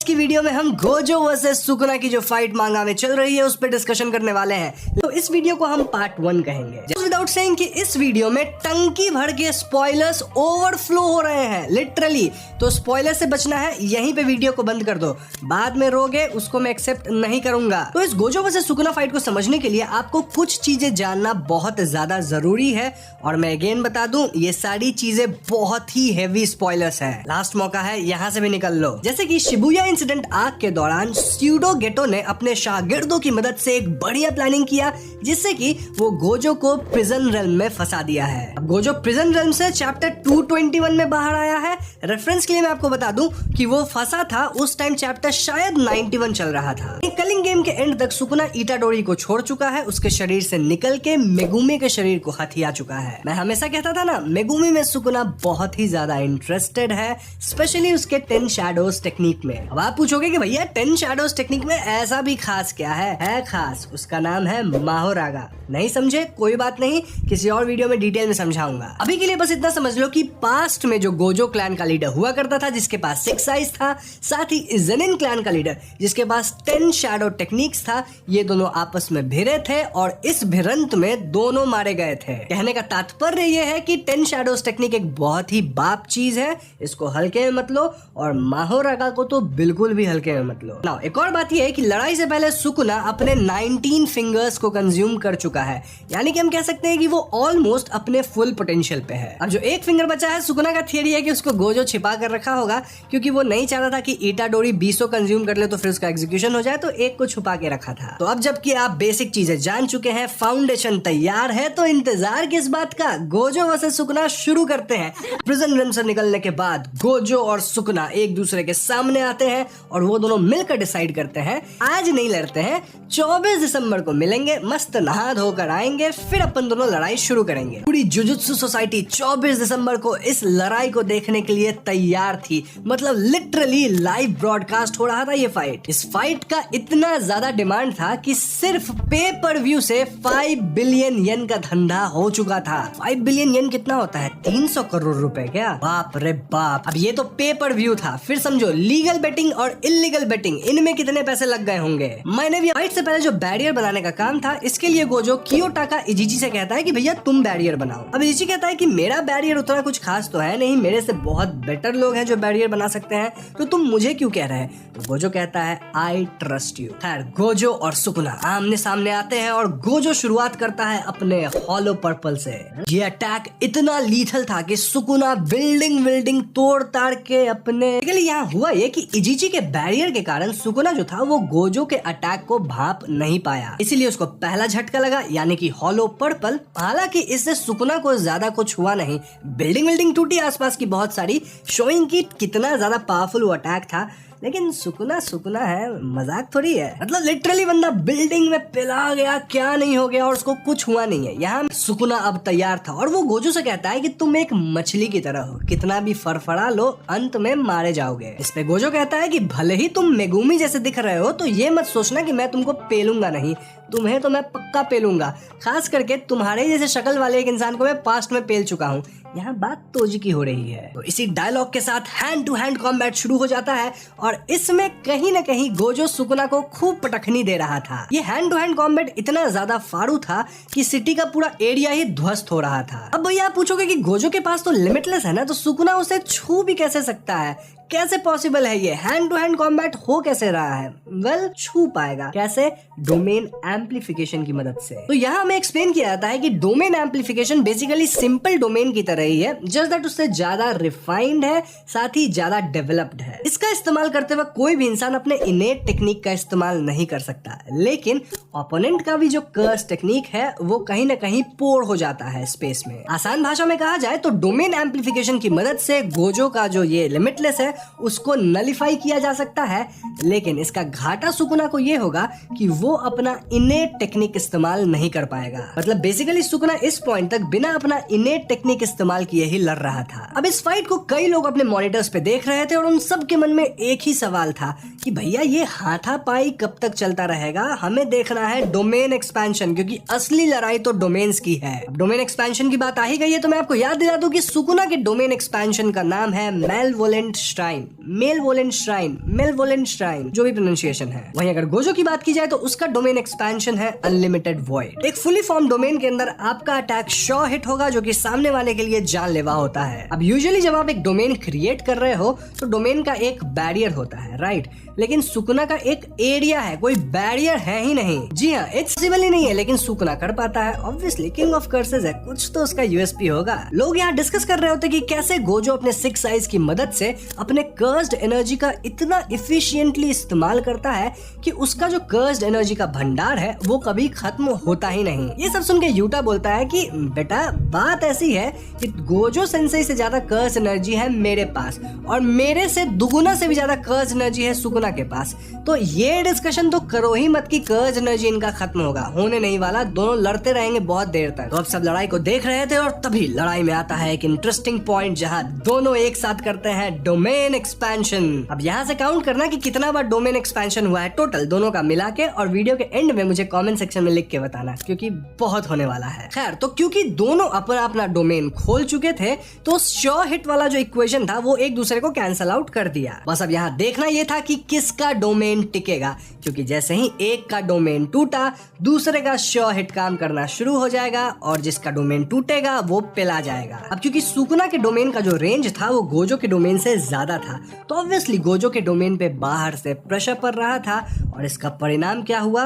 की वीडियो में हम गोजो वर्सेस सुकुना की जो फाइट मांगा में चल रही है उस पर डिस्कशन करने वाले हैं। तो इस वीडियो को हम पार्ट 1 कहेंगे। विदाउट सेइंग कि इस वीडियो में टंकी भर के स्पॉयलर्स ओवरफ्लो हो रहे हैं लिटरली। तो स्पॉयलर से बचना है, यहीं पे वीडियो को बंद कर दो। बाद में रोगे उसको मैं एक्सेप्ट नहीं करूंगा। तो इस गोजो वर्सेस सुकुना फाइट को समझने के लिए आपको कुछ चीजें जानना बहुत ज्यादा जरूरी है। और मैं अगेन बता दूं, ये सारी चीजें बहुत ही हेवी स्पॉयलर्स है। लास्ट मौका है, यहाँ से भी निकल लो। जैसे कि शिबुया इंसिडेंट आग के दौरान स्यूडो गेटो ने अपने शागिर्दों की मदद से एक बढ़िया प्लानिंग किया जिससे कि वो गोजो को प्रिजन रेल्म में फंसा दिया है। अब गोजो प्रिजन रेल्म से चैप्टर 221 में बाहर आया है। रेफरेंस के लिए मैं आपको बता दूं कि वो फंसा था उस टाइम चैप्टर शायद 91 चल रहा था। कलिंग गेम के एंड तक सुकुना इटाडोरी को छोड़ चुका है, उसके शरीर से निकल के मेगुमी के शरीर को हथिया चुका है। मैं हमेशा कहता था ना, मेगुमी में सुकुना बहुत ही ज्यादा इंटरेस्टेड है, स्पेशली उसके 10 शैडोज टेक्निक में। अब आप पूछोगे कि भैया 10 शैडोज टेक्निक में ऐसा भी खास क्या है खास, उसका नाम है माहोरागा। नहीं समझे कोई बात नहीं, किसी और वीडियो में डिटेल में समझाऊंगा। अभी के लिए बस इतना समझ लो कि पास्ट में जो गोजो क्लैन का लीडर हुआ करता था जिसके पास 6 आइज था, साथ ही ज़ेनिन क्लैन का लीडर जिसके पास 10 शैडो टेक्निक्स था, ये दोनों आपस में भिड़े थे और इस भिड़ंत में दोनों मारे गए थे। कहने का तात्पर्य ये है कि 10 शैडोज टेक्निक एक बहुत ही बाप चीज है, इसको हल्के में मत लो, और माहोरागा को तो बिल्कुल भी हल्के में मत लो। नाउ एक और बात यह है कि लड़ाई से पहले सुकुना अपने 19 फिंगर्स को कंज्यूम कर चुका है, यानी कि हम कह सकते हैं कि वो ऑलमोस्ट अपने फुल पोटेंशियल पे है। अब जो एक फिंगर बचा है, सुकुना का थियरी है कि उसको गोजो छिपा कर रखा होगा क्योंकि वो नहीं चाहता था कि इटाडोरी 20 कंज्यूम कर ले तो फिर उसका एग्जीक्यूशन हो जाए, तो एक को छुपा के रखा था। तो अब जबकि आप बेसिक चीजें जान चुके हैं, फाउंडेशन तैयार है, तो इंतजार किस बात का, गोजो वर्सेस सुकुना शुरू करते हैं। प्रिजन रेल्म से निकलने के बाद गोजो और सुकुना एक दूसरे के सामने आते हैं और वो दोनों मिलकर डिसाइड करते हैं आज नहीं लड़ते हैं, 24 दिसंबर को मिलेंगे, मस्त नहा धोकर आएंगे, फिर अपन दोनों लड़ाई शुरू करेंगे। पूरी जुजुत्सु सोसाइटी 24 दिसंबर को इस लड़ाई को देखने के लिए तैयार थी। मतलब लिटरली लाइव ब्रॉडकास्ट हो रहा था ये फाइट। इस फाइट का इतना ज्यादा डिमांड था कि सिर्फ पे पर व्यू से 5 बिलियन येन का धंधा हो चुका था। 5 बिलियन येन कितना होता है? 300 करोड़ रुपए क्या? बाप रे बाप। अब ये तो पे पर व्यू था, फिर समझो लीगल बेटिंग और इलीगल बेटिंग, इनमें कितने पैसे लग गए होंगे। मैंने भी फाइट से पहले जो बैरियर बनाने का काम था, इसके लिए गोजो कियोटाका इजिची से कहता है कि भैया तुम बैरियर बनाओ। अब इजिची कहता है कि मेरा बैरियर उतना कुछ खास तो है नहीं, मेरे से बहुत बेटर लोग हैं जो बैरियर बना सकते हैं, तो तुम मुझे क्यों कह रहे हैं? तो गोजो कहता है आई ट्रस्ट यू। खैर गोजो और सुकुना आमने सामने आते हैं और गोजो शुरुआत करता है अपने हॉलो पर्पल से। ये अटैक इतना लीथल था कि सुकुना बिल्डिंग तोड़ ताड़ के अपने। यहाँ हुआ ये कि इजिची के बैरियर के कारण सुकुना जो था वो गोजो के अटैक को भाप नहीं पाया, इसीलिए उसको पहला झटका लगा, यानी कि हॉलो पर्पल। हालांकि इससे सुकुना को ज्यादा कुछ हुआ नहीं, बिल्डिंग टूटी आसपास की बहुत सारी, शोइंग की कितना ज्यादा पावरफुल वो अटैक था। लेकिन सुकुना है, मजाक थोड़ी है। मतलब लिटरली बंदा बिल्डिंग में पिला गया, क्या नहीं हो गया और उसको कुछ हुआ नहीं है। यहाँ सुकुना अब तैयार था और वो गोजो से कहता है कि तुम एक मछली की तरह हो, कितना भी फड़फड़ा लो अंत में मारे जाओगे। इस पे गोजो कहता है कि भले ही तुम मेगुमी जैसे दिख रहे हो, तो ये मत सोचना कि मैं तुमको पेलूंगा नहीं, तुम्हें तो मैं पक्का पेलूंगा। खास करके तुम्हारे जैसे शक्ल वाले एक इंसान को मैं पास्ट में पेल चुका हूँ। यहाँ बात तोजी की हो रही है। तो इसी डायलॉग के साथ हैंड टू हैंड कॉम्बैट शुरू हो जाता है और इसमें कहीं न कहीं गोजो सुकुना को खूब पटखनी दे रहा था। ये हैंड टू हैंड कॉम्बैट इतना ज्यादा फाड़ू था कि सिटी का पूरा एरिया ही ध्वस्त हो रहा था। अब भैया आप पूछोगे कि गोजो के पास तो लिमिटलेस है ना, तो सुकुना उसे छू भी कैसे सकता है? कैसे पॉसिबल है? ये हैंड टू हैंड कॉम्बैट हो कैसे रहा है? वेल, छू पाएगा कैसे? डोमेन एम्पलीफिकेशन की मदद से। तो यहाँ हमें एक्सप्लेन किया जाता है कि domain amplification basically simple domain की तरह ही है, जस्ट दैट उससे ज्यादा रिफाइंड है, साथ ही ज्यादा डेवलप्ड है। इसका इस्तेमाल करते वक्त कोई भी इंसान अपने इनेट टेक्निक का इस्तेमाल नहीं कर सकता, लेकिन ओपोनेंट का भी जो कर्स टेक्निक है वो कहीं ना कहीं पोर हो जाता है स्पेस में। आसान भाषा में कहा जाए तो डोमेन एम्पलीफिकेशन की मदद से गोजो का जो ये लिमिटलेस है उसको नलिफाई किया जा सकता है, लेकिन इसका घाटा सुकुना को ये होगा कि वो अपना इनेट टेक्निक इस्तेमाल नहीं कर पाएगा। मतलब बेसिकली सुकुना इस पॉइंट तक बिना अपना इनेट टेक्निक इस्तेमाल इस्तेमाल किए ही लड़ रहा था। अब इस फाइट को कई लोग अपने मॉनिटर्स पे देख रहे थे और उन सब के मन में एक ही सवाल था कि भैया ये हाथापाई कब तक चलता रहेगा, हमें देखना है डोमेन एक्सपेंशन, क्योंकि असली लड़ाई तो डोमेन्स की है। डोमेन एक्सपेंशन की बात आ ही गई है तो मैं आपको याद दिला दूं कि सुकुना के डोमेन एक्सपेंशन का नाम है मेलवोलेंट श्राइन, मेलवोलेंट श्राइन, जो भी प्रोनाउंसिएशन है। वहीं अगर गोजो की बात की जाए तो उसका डोमेन एक्सपेंशन है अनलिमिटेड वॉइड। एक फुली फॉर्म डोमेन के अंदर आपका अटैक शॉ हिट होगा जो कि सामने वाले के लिए जानलेवा होता है। अब यूजुअली जब आप एक डोमेन क्रिएट कर रहे हो तो डोमेन का एक बैरियर होता है, राइट, लेकिन सुकुना का एक एरिया है, कोई बैरियर है ही नहीं। जी हाँ, इट्स पॉसिबल ही नहीं है, लेकिन सुकुना कर पाता है। ऑब्वियसली किंग ऑफ कर्सेस है, कुछ तो उसका यूएसपी होगा। लोग यहाँ डिस्कस कर रहे होते कि कैसे गोजो अपने 6 आइज की मदद से अपने कर्स्ड एनर्जी का इतना इफिशिएंटली इस्तेमाल करता है कि उसका जो कर्स्ड एनर्जी का भंडार है वो कभी खत्म होता ही नहीं। ये सब सुन के यूटा बोलता है कि बेटा बात ऐसी है कि गोजो सेंसेई से ज्यादा कर्स्ड एनर्जी है मेरे पास और मेरे से दुगुना से भी ज्यादा कर्स्ड एनर्जी है सुकुना के पास, तो ये डिस्कशन तो करो ही मत कि कर्ज एनर्जी इनका खत्म होगा, होने नहीं वाला। दोनों लड़ते रहेंगे बहुत देर तक। तो अब सब लड़ाई को देख रहे थे और तभी लड़ाई में आता है एक इंटरेस्टिंग पॉइंट जहां दोनों एक साथ करते हैं डोमेन एक्सपेंशन। अब यहाँ से काउंट करना कि कितना बार डोमेन एक्सपेंशन हुआ है टोटल दोनों का मिला के, और वीडियो के एंड में मुझे कमेंट सेक्शन में लिख के बताना, क्योंकि बहुत होने वाला है। खैर, तो क्योंकि दोनों अपना अपना डोमेन खोल चुके थे तो शॉ हिट वाला जो इक्वेशन था वो एक दूसरे को कैंसल आउट कर दिया। बस अब यहाँ देखना ये था कि किसका डोमेन टिकेगा, क्योंकि जैसे ही एक का डोमेन टूटा दूसरे का शॉ हिट काम करना शुरू हो जाएगा और जिसका डोमेन टूटेगा वो पिला जाएगा। अब क्योंकि सुकुना के डोमेन का जो रेंज था वो गोजो के डोमेन से ज्यादा था तो ऑब्वियसली गोजो के डोमेन पे बाहर से प्रेशर पड़ रहा था और इसका परिणाम क्या हुआ,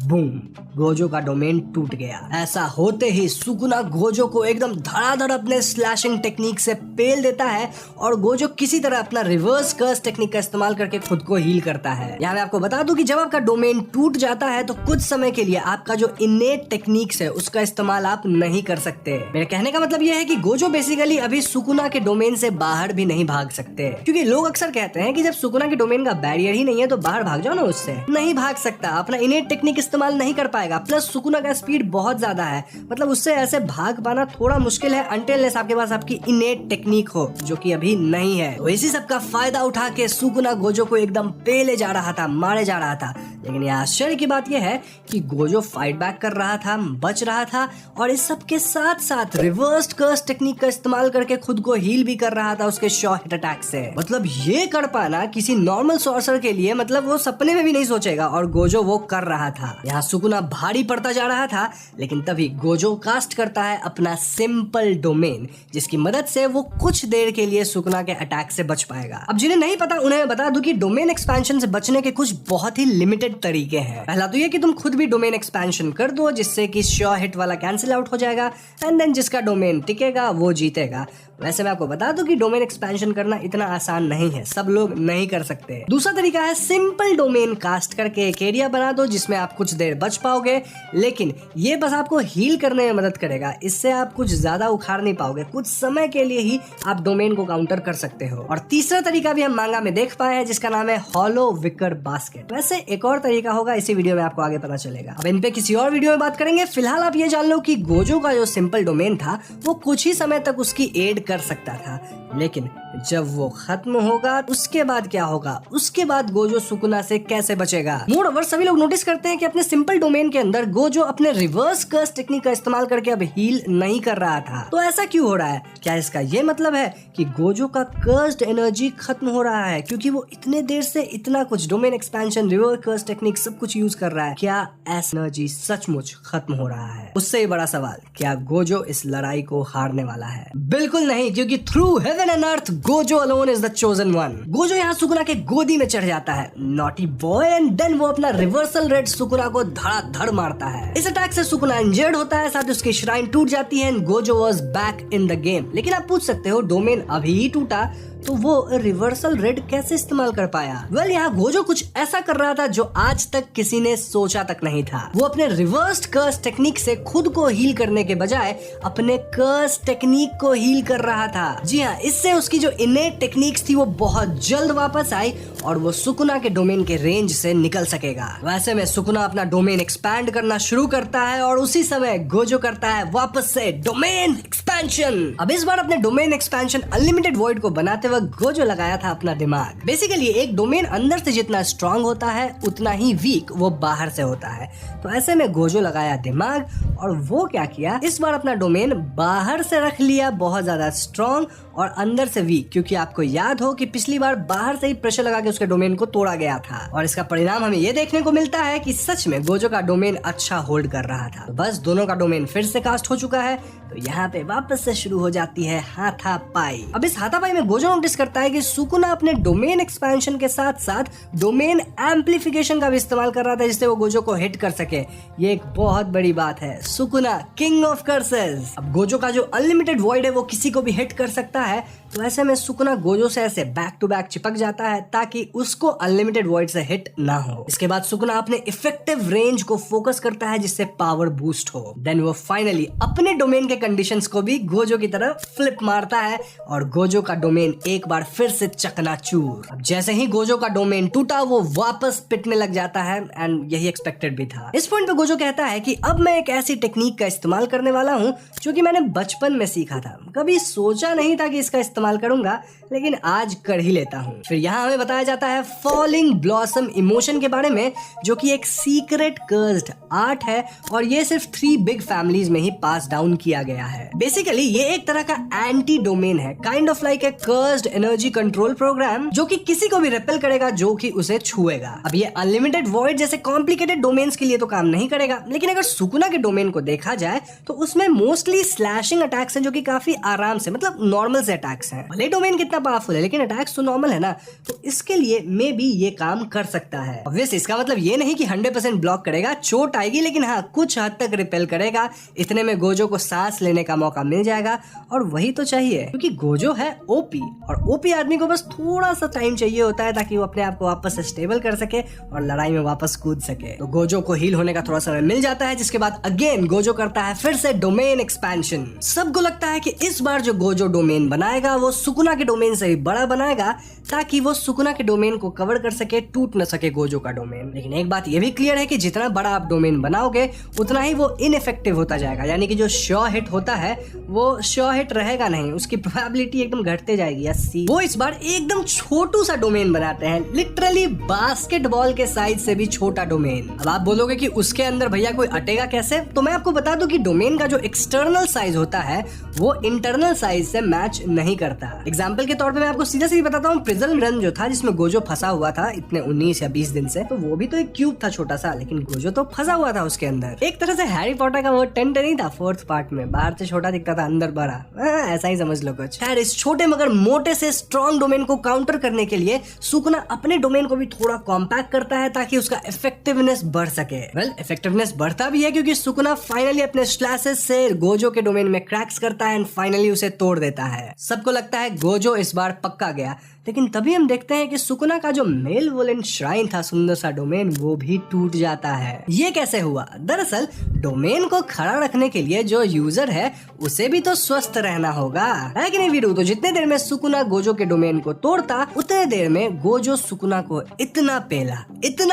बूम, गोजो का डोमेन टूट गया। ऐसा होते ही सुकुना गोजो को एकदम धड़ाधड़ अपने स्लैशिंग टेक्निक से पेल देता है और गोजो किसी तरह अपना रिवर्स कर्स टेक्निक का इस्तेमाल करके खुद को हील करता है। यहाँ मैं आपको बता दूं कि जब आपका डोमेन टूट जाता है तो कुछ समय के लिए आपका जो इनेट टेक्निक्स है उसका इस्तेमाल आप नहीं कर सकते। मेरे कहने का मतलब यह है कि गोजो बेसिकली अभी सुकुना के डोमेन से बाहर भी नहीं भाग सकते, क्योंकि लोग अक्सर कहते हैं कि जब सुकुना के डोमेन का बैरियर ही नहीं है तो बाहर भाग जाओ ना, उससे नहीं भाग सकता, अपना इनेट टेक्निक इस्तेमाल नहीं कर पाएगा। प्लस सुकुना का स्पीड बहुत ज्यादा है, मतलब उससे ऐसे भाग पाना थोड़ा मुश्किल है अनटिल आपके पास आपकी इनेट टेक्निक हो, जो कि अभी नहीं है। तो इसी सब का फायदा उठा के सुकुना गोजो को एकदम पेले जा रहा था, मारे जा रहा था। लेकिन ये आश्चर्य की बात यह है कि गोजो फाइट बैक कर रहा था, बच रहा था और इस सब के साथ साथ रिवर्स्ड कर्स टेक्निक का इस्तेमाल करके खुद को हील भी कर रहा था उसके शॉ हिट अटैक से। मतलब ये कर पाना किसी नॉर्मल सॉर्सर के लिए मतलब वो सपने में भी नहीं सोचेगा, और गोजो वो कर रहा था। यहाँ सुकुना भारी पड़ता जा रहा था, लेकिन तभी गोजो कास्ट करता है अपना सिंपल डोमेन, जिसकी मदद से वो कुछ देर के लिए सुकुना के अटैक से बच पाएगा। अब जिन्हें नहीं पता उन्हें मैं बता दूं कि डोमेन एक्सपेंशन से बचने के कुछ बहुत ही लिमिटेड तरीके हैं। पहला तो ये कि तुम खुद भी डोमेन एक्सपेंशन कर दो, जिससे कि शॉ हिट वाला कैंसिल आउट हो जाएगा एंड देन जिसका डोमेन टिकेगा वो जीतेगा। वैसे मैं आपको बता दूं कि डोमेन एक्सपेंशन करना इतना आसान नहीं है, सब लोग नहीं कर सकते। दूसरा तरीका है सिंपल डोमेन कास्ट करके एक एरिया बना दो जिसमें आप कुछ देर बच पाओगे, लेकिन ये बस आपको हील करने में मदद करेगा, इससे आप कुछ ज्यादा उखाड़ नहीं पाओगे, कुछ समय के लिए ही आप डोमेन को काउंटर कर सकते हो। और तीसरा तरीका भी हम मांगा में देख पाए हैं जिसका नाम है हॉलो विकर बास्केट। वैसे एक और तरीका होगा, इसी वीडियो में आपको आगे पता चलेगा। अब इन पे किसी और वीडियो में बात करेंगे। फिलहाल आप ये जान लो कि गोजो का जो सिंपल डोमेन था वो कुछ ही समय तक उसकी एड कर सकता था, लेकिन जब वो खत्म होगा उसके बाद क्या होगा, उसके बाद गोजो सुकुना से कैसे बचेगा। मोर ओवर सभी लोग नोटिस करते हैं कि अपने सिंपल डोमेन के अंदर गोजो अपने रिवर्स कर्स टेक्निक का इस्तेमाल करके अब हील नहीं कर रहा था। तो ऐसा क्यों हो रहा है? क्या इसका ये मतलब है कि गोजो का कर्स्ड एनर्जी खत्म हो रहा है क्योंकि वो इतने देर से इतना कुछ domain expansion, reverse curse technique सब कुछ यूज कर रहा है? क्या ऐसा एनर्जी सचमुच खत्म हो रहा है? उससे ही बड़ा सवाल, क्या गोजो इस लड़ाई को हारने वाला है? बिल्कुल नहीं, क्योंकि through heaven and earth Gojo alone is the chosen one. Gojo यहाँ सुकुना के गोदी में चढ़ जाता है, नॉटी बॉय, एंड देन वो अपना रिवर्सल रेड सुकुना को धड़ाधड़ मारता है। इस अटैक से सुकुना इंजर्ड होता है, साथ उसकी श्राइन टूट जाती है and Gojo was back in the game. लेकिन आप पूछ सकते हो डोमेन अभी ही टूटा तो वो रिवर्सल रेड कैसे इस्तेमाल कर पाया? वेल, यहाँ गोजो कुछ ऐसा कर रहा था जो आज तक किसी ने सोचा तक नहीं था। वो अपने रिवर्स्ड कर्स टेक्निक से खुद को हील करने के बजाय अपने कर्स टेक्निक को हील कर रहा था। जी हाँ, इससे उसकी जो इनेट टेक्निक्स थी वो बहुत जल्द वापस आई और वो सुकुना के डोमेन के रेंज से निकल सकेगा। वैसे में सुकुना अपना डोमेन एक्सपैंड करना शुरू करता है और उसी समय गोजो करता है वापस से डोमेन एक्सपेंशन। अब इस बार अपने डोमेन एक्सपेंशन अनलिमिटेड वॉइड को बनाते वक्त गोजो लगाया था अपना दिमाग। बेसिकली एक डोमेन अंदर से जितना स्ट्रांग होता है उतना ही वीक वो बाहर से होता है। तो ऐसे में गोजो लगाया दिमाग और वो क्या किया, इस बार अपना डोमेन बाहर से रख लिया बहुत ज्यादा स्ट्रांग और अंदर से वीक, क्योंकि आपको याद हो कि पिछली बार बाहर से ही प्रेशर लगा के उसके डोमेन को तोड़ा गया था और इसका परिणाम हमें ये देखने को मिलता है कि सच में गोजो का डोमेन अच्छा होल्ड कर रहा था। तो बस दोनों का डोमेन फिर से कास्ट हो चुका है। तो यहाँ पे वापस से शुरू हो जाती है हाथापाई। अब इस हाथापाई में गोजो नोटिस करता है कि सुकुना अपने डोमेन एक्सपेंशन के साथ साथ डोमेन एम्पलीफिकेशन का भी इस्तेमाल कर रहा था जिससे वो गोजो को हिट कर सके। ये एक बहुत बड़ी बात है। Sukuna king of curses. अब गोजो का जो अनलिमिटेड वॉइड है वो किसी को भी हिट कर सकता है। तो ऐसे में सुकुना गोजो से ऐसे बैक टू बैक चिपक जाता है ताकि उसको अनलिमिटेड वॉइड से हिट ना हो। इसके बाद सुकुना अपने इफेक्टिव रेंज को फोकस करता है जिससे पावर बूस्ट हो। देन वो फाइनली अपने डोमेन के कंडीशंस को भी गोजो की तरफ फ्लिप मारता है और गोजो का डोमेन एक बार फिर से चकनाचूर। अब जैसे ही गोजो का डोमेन टूटा वो वापस पिटने लग जाता है एंड यही एक्सपेक्टेड भी था। इस पॉइंट पे गोजो कहता है कि अब मैं एक ऐसी टेक्निक का इस्तेमाल करने वाला हूँ जो कि मैंने बचपन में सीखा था। कभी सोचा नहीं था कि इसका इस्तेमाल करूंगा, लेकिन आज कर ही लेता हूँ। फिर यहाँ हमें बताया जाता है फॉलिंग ब्लॉसम इमोशन के बारे में, जो कि एक सीक्रेट कर्स्ड आर्ट है और ये सिर्फ 3 बिग फैमिलीज में ही पास डाउन किया गया है। बेसिकली ये एक तरह का एंटी डोमेन है, kind of like a cursed energy control program जो कि किसी को भी रिपेल करेगा जो कि उसे छुएगा। अब ये अनलिमिटेड वॉइड जैसे कॉम्प्लिकेटेड डोमेन्स के लिए तो काम नहीं करेगा, लेकिन अगर सुकुना के डोमेन को देखा जाए तो उसमें मोस्टली स्लैशिंग अटैक्स हैं जो कि काफी आराम से, मतलब नॉर्मल से अटैक्स हैं। भले डोमेन कितना पावरफुल है लेकिन अटैक्स तो नॉर्मल है ना, तो इसके लिए मे बी ये काम कर सकता है। ऑब्वियसली इसका मतलब ये नहीं कि 100% ब्लॉक करेगा, चोट आएगी लेकिन हाँ कुछ हद तक रिपेल करेगा। इतने में गोजो को सांस लेने का मौका मिल जाएगा और वही तो चाहिए, क्योंकि गोजो है ओपी और ओपी आदमी को बस थोड़ा सा टाइम चाहिए होता है ताकि वो अपने आप को वापस स्टेबल कर सके और लड़ाई में वापस कूद सके। तो गोजो को हील होने का थोड़ा समय मिल जाता है, जिसके बाद अगेन गोजो करता है फिर से डोमेन एक्सपेंशन। सबको लगता है कि इस बार जो गोजो डोमेन बनाएगा वो सुकुना के डोमेन से भी बड़ा बनाएगा ताकि वो सुकुना के डोमेन को कवर कर सके, टूट न सके गोजो का डोमेन। लेकिन एक बात ये भी क्लियर है कि जितना बड़ा आप डोमेन बनाओगे उतना ही वो इनइफेक्टिव होता जाएगा, यानी कि जो श्योर हिट होता है वो श्योर हिट रहेगा नहीं, उसकी प्रोबेबिलिटी एकदम घटते जाएगी। 80। वो इस बार एकदम छोटू सा डोमेन बनाते हैं, लिटरली बास्केटबॉल के साइज से भी छोटा डोमेन। अब आप बोलोगे कि उसके अंदर भैया कोई अटेगा कैसे, तो मैं आपको बता दूं कि डोमेन का जो एक्सटर्नल साइज होता है वो इंटरनल साइज से मैच नहीं करता। एग्जाम्पल के तौर पे मैं आपको सीधा सीधा बताता हूँ, प्रिज्म रन जो था जिसमें गोजो फंसा हुआ था इतने 19 या 20 दिन से, तो वो भी तो एक क्यूब था छोटा सा, लेकिन गोजो तो फंसा हुआ था उसके अंदर। एक तरह से हैरी पॉटर का वो टेंट नहीं था 4th पार्ट में, बाहर से छोटा दिखता था अंदर बड़ा, ऐसा ही समझ लो कुछ। खैर इस छोटे मगर मोटे से स्ट्रॉन्ग डोमेन को काउंटर करने के लिए सुकुना अपने डोमेन को भी थोड़ा कॉम्पैक्ट करता है ताकि उसका इफेक्टिवनेस बढ़ सके। वेल इफेक्टिवनेस बढ़ता भी है क्योंकि सुकुना फाइनली अपने स्लैशेस से गोजो के डोमेन में क्रैक्स करता है एंड फाइनली उसे तोड़ देता है। सबको लगता है गोजो इस बार पक्का गया, लेकिन तभी हम देखते हैं कि सुकुना का जो मेल वोलेंट श्राइन था, सुंदर सा डोमेन, वो भी टूट जाता है। ये कैसे हुआ? दरअसल डोमेन को खड़ा रखने के लिए जो यूजर है उसे भी तो स्वस्थ रहना होगा, है कि नहीं वीरू? तो जितने देर में सुकुना गोजो के डोमेन को तोड़ता उतने देर में गोजो सुकुना को इतना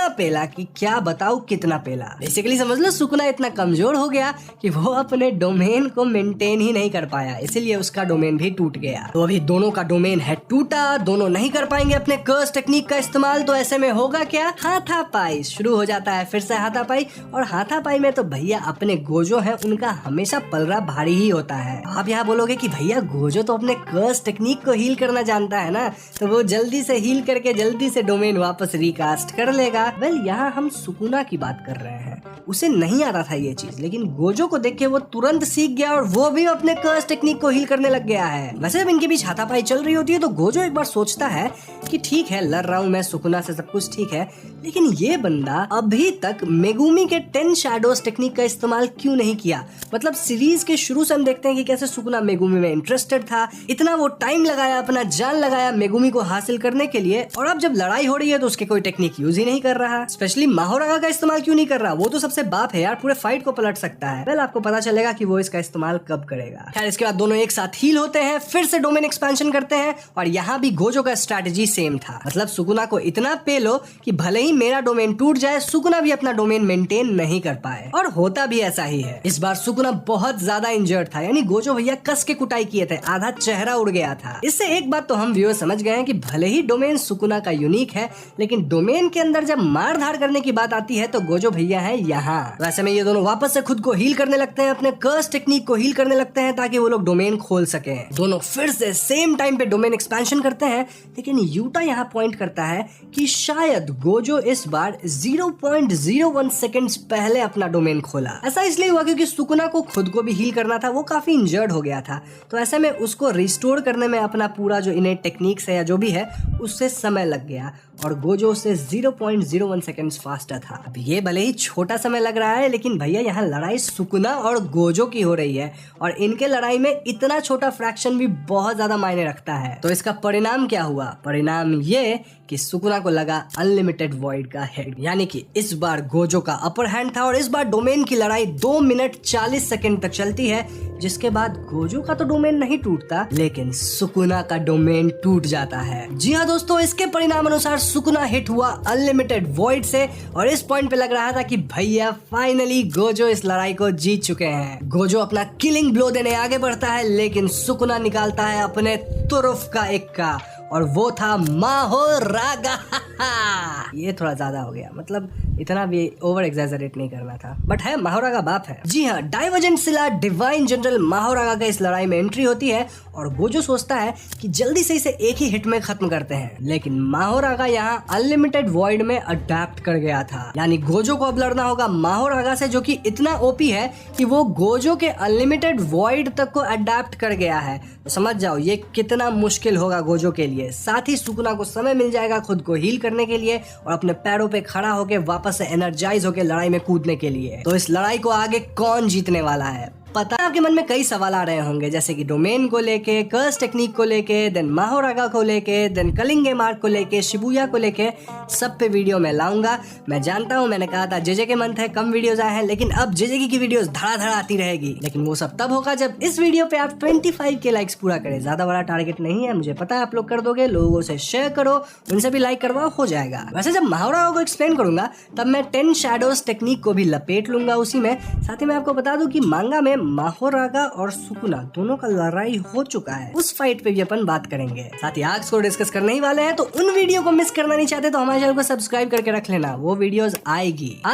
पेला कि क्या बताऊं कितना पेला। बेसिकली समझ लो सुकुना इतना कमजोर हो गया कि वो अपने डोमेन को मेंटेन ही नहीं कर पाया, इसीलिए उसका डोमेन भी टूट गया। तो अभी दोनों का डोमेन है टूटा, दोनों नहीं कर पाएंगे अपने कर्स टेक्निक का इस्तेमाल, तो ऐसे में होगा क्या? हाथापाई शुरू हो जाता है फिर से हाथापाई। और हाथापाई में तो भैया अपने गोजो है उनका हमेशा पलड़ा भारी ही होता है। आप यहाँ बोलोगे कि भैया गोजो तो अपने कर्स टेक्निक को हील करना जानता है ना, तो वो जल्दी से हील करके जल्दी से डोमेन वापस रिकास्ट कर लेगा। वेल यहाँ हम सुकुना की बात कर रहे हैं, उसे नहीं आता था ये चीज, लेकिन गोजो को देख के वो तुरंत सीख गया और वो भी अपने कर्स टेक्निक को हील करने लग गया है। वैसे जब इनके बीच हाथापाई चल रही होती है तो गोजो एक बार सोचता है कि ठीक है, लड़ रहा हूँ मैं सुकुना से, सब कुछ ठीक है, लेकिन ये बंदा अभी तक मेगुमी के 10 शैडोज टेक्निक का इस्तेमाल क्यों नहीं किया। मतलब सीरीज के शुरू से हम देखते हैं कि कैसे सुकुना मेगुमी में इंटरेस्टेड था, इतना वो टाइम लगाया, अपना जान लगाया मेगुमी को हासिल करने के लिए, और अब जब लड़ाई हो रही है तो उसके कोई टेक्निक यूज ही नहीं कर रहा। स्पेशली माहोरागा का इस्तेमाल क्यों नहीं कर रहा? वो तो सबसे बाप है यार, पूरे फाइट को पलट सकता है। वेल, आपको पता चलेगा कि वो इसका इस्तेमाल कब करेगा। खैर, इसके बाद दोनों एक साथ हील होते हैं, फिर से डोमेन एक्सपेंशन करते हैं, और यहाँ भी गोजो का स्ट्रैटेजी सेम था। मतलब सुकुना को इतना पे लो कि भले ही मेरा डोमेन टूट जाए, सुकुना भी अपना डोमेन मेंटेन नहीं कर पाए, और होता भी ऐसा ही है। इस बार सुकुना बहुत ज्यादा इंजर्ड था, यानी गोजो भैया कस के कुटाई किए थे, आधा चेहरा उड़ गया था। इससे एक बात तो हम व्यूअर समझ गए हैं कि भले ही डोमेन सुकुना का यूनिक है, लेकिन डोमेन के अंदर जब मार धाड़ करने की बात आती है तो गोजो भैया है यहाँ। वैसे में ये दोनों वापस से खुद को हील करने लगते हैं, अपने कर्स टेक्निक को हील करने लगते हैं ताकि वो लोग डोमेन खोल सके। दोनों फिर से सेम टाइम पे डोमेन एक्सपेंशन करते हैं, लेकिन यूटा यहाँ पॉइंट करता है कि शायद गोजो इस बार 0.01 सेकंड्स पहले अपना डोमेन खोला। ऐसा इसलिए हुआ क्योंकि सुकुना को खुद को भी हील करना था, वो काफी इंजर्ड हो गया था, तो ऐसे में उसको रिस्टोर करने में अपना पूरा जो इनेट टेक्निक्स है या जो भी है उससे समय लग गया, और गोजो उससे 0.01 सेकंड्स फास्टर था। अब ये भले ही छोटा समय लग रहा है, लेकिन भैया यहाँ लड़ाई सुकुना और गोजो की हो रही है, और इनके लड़ाई में इतना छोटा फ्रैक्शन भी बहुत ज्यादा मायने रखता है। तो इसका परिणाम क्या हुआ? परिणाम ये कि सुकुना को लगा अनलिमिटेड वॉइड का हेड, यानी कि इस बार गोजो का अपर हैंड था, और इस बार डोमेन की लड़ाई 2 मिनट 40 सेकंड तक चलती है, जिसके बाद गोजो का तो डोमेन नहीं टूटता, लेकिन सुकुना का डोमेन टूट जाता है। जी हाँ दोस्तों, इसके परिणाम अनुसार सुकुना हिट हुआ अनलिमिटेड वॉइड से, और इस पॉइंट पे लग रहा था कि भैया फाइनली गोजो इस लड़ाई को जीत चुके हैं। गोजो अपना किलिंग ब्लो देने आगे बढ़ता है, लेकिन सुकुना निकालता है अपने तुरुफ का इक्का, और वो था माहोरागा। ये थोड़ा ज्यादा हो गया, मतलब इतना भी ओवर एग्जैजरेट नहीं करना था, बट है माहोरागा बाप है। जी हाँ, डाइवर्जेंट सिला डिवाइन जनरल माहोरागा का इस लड़ाई में एंट्री होती है, और गोजो सोचता है कि जल्दी से इसे एक ही हिट में खत्म करते हैं, लेकिन माहोरागा यहाँ अनलिमिटेड वॉइड में अडेप्ट कर गया था। यानी गोजो को अब लड़ना होगा माहोरागा से, जो कि इतना ओपी है कि वो गोजो के अनलिमिटेड वॉइड तक को अडेप्ट कर गया है। तो समझ जाओ ये कितना मुश्किल होगा गोजो के लिए। साथ ही सुकुना को समय मिल जाएगा खुद को हील करने के लिए और अपने पैरों पे खड़ा होकर वापस से एनर्जाइज होकर लड़ाई में कूदने के लिए। तो इस लड़ाई को आगे कौन जीतने वाला है? पता है आपके मन में कई सवाल आ रहे होंगे, जैसे कि डोमेन को लेके, कर्स टेक्निक को लेके, देन माहोरागा को लेके, देन कलिंगे मार्क को लेके, शिबुया को लेके, सब पे वीडियो मैं लाऊंगा। मैं जानता हूँ मैंने कहा था जेजे के मंथ है, कम वीडियोस आए हैं, लेकिन अब जेजे की वीडियोस धड़ाधड़ आती रहेगी। लेकिन वो सब तब होगा जब इस वीडियो पे आप 25 के लाइक्स पूरा करें। ज्यादा बड़ा टारगेट नहीं है, मुझे पता है आप लोग कर दोगे। लोगों से शेयर करो, उनसे भी लाइक करवाओ, हो जाएगा। वैसे जब माहोरागा को एक्सप्लेन करूंगा तब मैं 10 शैडोज टेक्निक को भी लपेट लूंगा उसी में। साथ ही मैं आपको बता दूं कि मांगा में माहोरागा और सुकुना दोनों का लड़ाई हो चुका है, उस फाइट पे भी अपन बात करेंगे। साथ ही आर्क्स को डिस्कस करने ही वाले हैं, तो उन वीडियो को मिस करना नहीं चाहते तो हमारे चैनल को सब्सक्राइब करके रख लेना, वो वीडियोस आएगी।